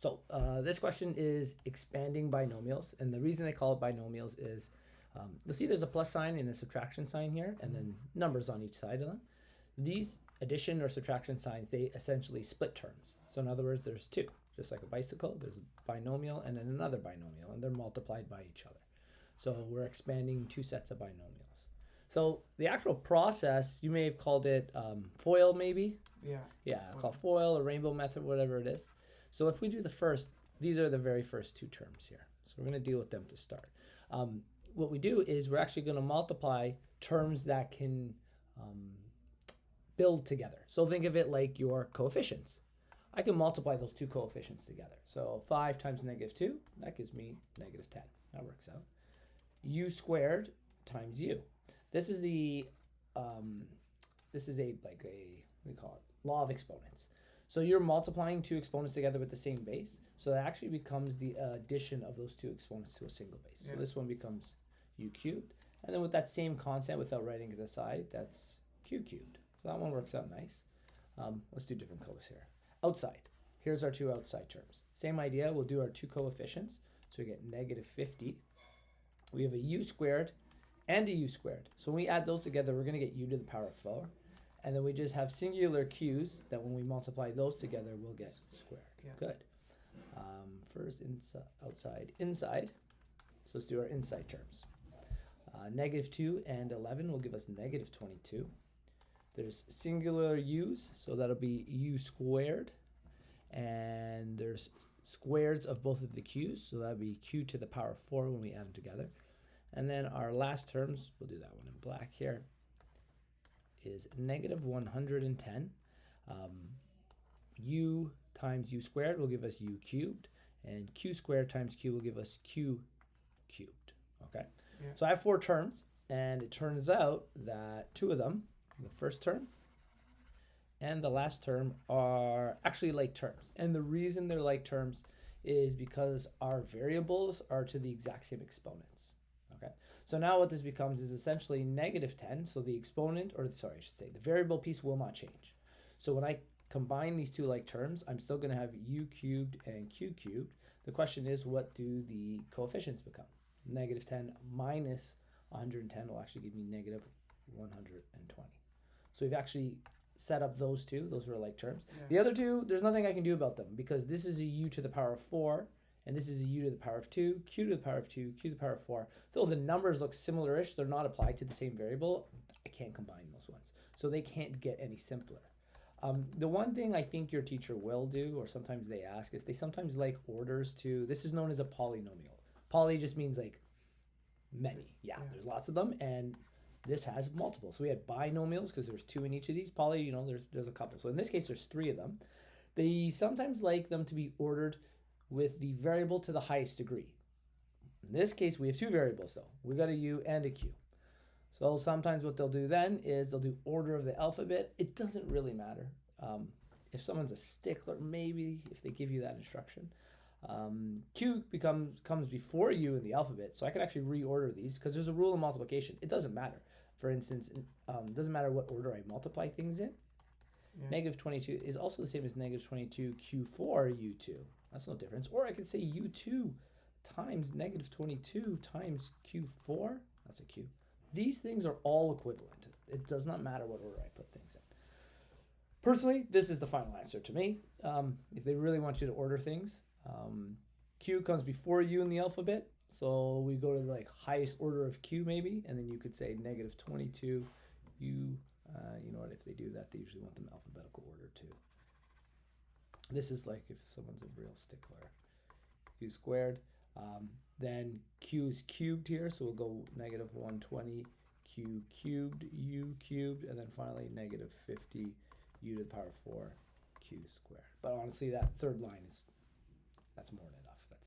So this question is expanding binomials, and the reason they call it binomials is you'll see there's a plus sign and a subtraction sign here, and then numbers on each side of them. These addition or subtraction signs, they essentially split terms. So in other words, there's two. Just like a bicycle, there's a binomial and then another binomial, and they're multiplied by each other. So we're expanding two sets of binomials. So the actual process, you may have called it FOIL maybe? Yeah, called FOIL or rainbow method, whatever it is. So if we do the first, these are the very first two terms here. So we're going to deal with them to start. What we do is we're actually going to multiply terms that can build together. So think of it like your coefficients. I can multiply those two coefficients together. So 5 times -2, that gives me -10. That works out. U squared times u. This is a what do you call it? Law of exponents. So you're multiplying two exponents together with the same base. So that actually becomes the addition of those two exponents to a single base. Yeah. So this one becomes u cubed. And then with that same constant, without writing it aside, that's q cubed. So that one works out nice. Let's do different colors here. Outside. Here's our two outside terms. Same idea. We'll do our two coefficients. So we get -50. We have a u squared and a u squared. So when we add those together, we're going to get u to the power of 4. And then we just have singular q's that when we multiply those together, we'll get squared. Yeah. Good. First, outside, inside. So let's do our inside terms. -2 and 11 will give us -22. There's singular u's, so that'll be u squared. And there's squares of both of the q's, so that'll be q to the power of 4 when we add them together. And then our last terms, we'll do that one in black here, is -110. U times u squared will give us u cubed, and q squared times q will give us q cubed. Okay, yeah. So I have 4 terms, and it turns out that 2 of them, the first term and the last term, are actually like terms. And the reason they're like terms is because our variables are to the exact same exponents. Okay, so now what this becomes is essentially -10. So the exponent, or sorry, I should say the variable piece will not change. So when I combine these two like terms, I'm still going to have u cubed and q cubed. The question is, what do the coefficients become? -10 minus 110 will actually give me -120. So we've actually set up those two. Those were like terms. Yeah. The other two, there's nothing I can do about them because this is a u to the power of 4. And this is a u to the power of 2, q to the power of 2, q to the power of 4. Though the numbers look similar-ish, they're not applied to the same variable, I can't combine those ones. So they can't get any simpler. The one thing I think your teacher will do, or sometimes they ask, is they sometimes like orders to, this is known as a polynomial. Poly just means like many. Yeah, there's lots of them, and this has multiple. So we had binomials because there's 2 in each of these. Poly, there's a couple. So in this case, there's 3 of them. They sometimes like them to be ordered with the variable to the highest degree. In this case, we have 2 variables though. We got a u and a q. So sometimes what they'll do then is they'll do order of the alphabet. It doesn't really matter. If someone's a stickler, maybe if they give you that instruction. Q comes before u in the alphabet, so I can actually reorder these because there's a rule of multiplication. It doesn't matter. For instance, it doesn't matter what order I multiply things in. Yeah. -22 is also the same as -22 q4 u2. That's no difference. Or I could say u2 times -22 times q4. That's a q. These things are all equivalent. It does not matter what order I put things in. Personally, this is the final answer to me. If they really want you to order things, q comes before u in the alphabet. So we go to the highest order of q maybe, and then you could say -22 u. You know what, if they do that, they usually want them alphabetical order too. This is like if someone's a real stickler. U squared. Then q is cubed here, so we'll go -120 q cubed, u cubed, and then finally -50 u to the power of 4 q squared. But honestly, that third line that's more than enough.